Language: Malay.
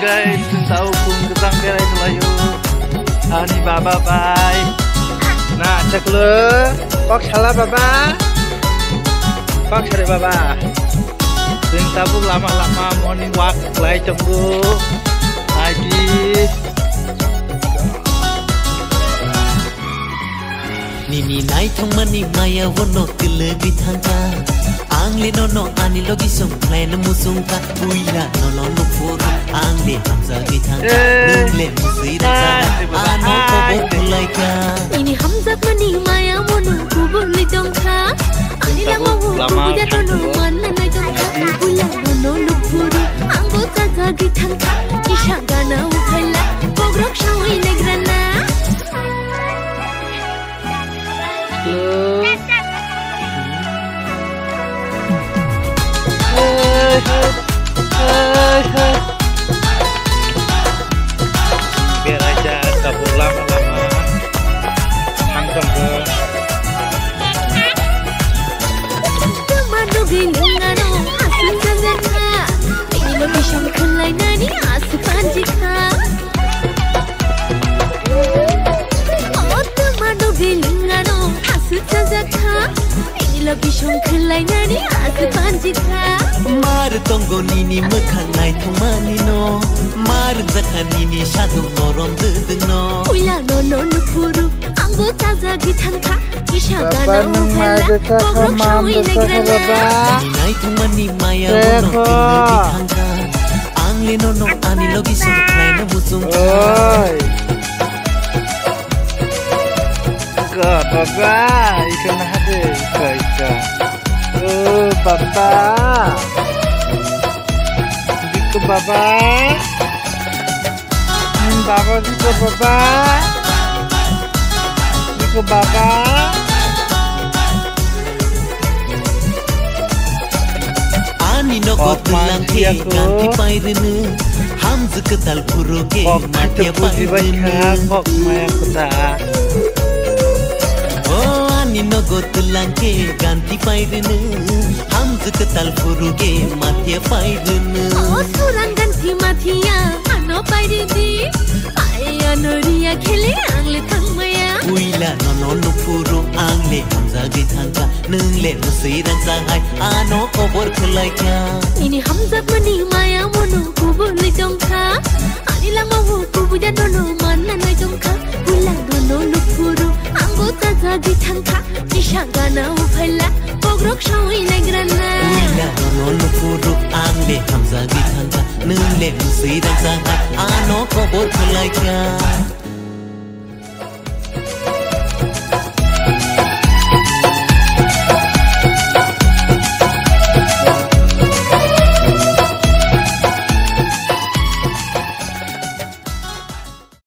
guys, tahu pun ketang berai selayu. Ani baba bye. Nah, cek le, kok salah baba? Kok cari baba? Sing tabu lama-lama morning walk lai cembu. Lagi. Nini nai thong mani maya wono tile bitanga. Angle no no ani logi song play no musung ka uila no no no foro angle hamza bitanga. Nungle musira sa ano ko bolai ka. Ini hamza mani maya wono kubuli dongka. Ani lang wo kubuja no no mana na dongka. Uila no no no foro anggo sa bitanga. Isha gana ukhala pogrok shawi negrana. Biar aja kabur lama-lama. Langsung ke. Temanu bilingano asu sanjana. Ini lo bisham kulai nani asu panjika. Oh temanu bilingano asu sanjana. Ini lo bisham kulai nani asu panjika. Mar tongo nini mekhan nai thong mani no. Mar zakhan nini shadu norom dudung no. Uila no no no furu anggo taza gitangka. Isha gana ukhala pogrok shawi negrana. Nai thong mani maya wono tile bitanga. Angle no no ani logi song play no musung ka. God, baba, ikan ada, ikan. Oh, baba. Itu baba. Baba juga baba. Itu baba. Ani no gotulang ke ganti pairene. Hamza ketal puro ke matya pairene. Kok maya kuta. Nino gotulang ke ganti pairene hamza ketal furuge matya pairene Oh surang ganti matya ano pairidi Aya noria khele angle thangmaya uila no no furu angle hamza ge thanga nungle nusiran sahai ano kobor khlai kya Ini hamza mani maya mono kubuli dongka Ani lama wo kubuja no mana na dongka uila no furu anggo taza ge thangka Isha gana ukhala pogrok shawi negrana uila no furu angle hamza ge thanga nungle nusiran sahai ano kobor khlai kya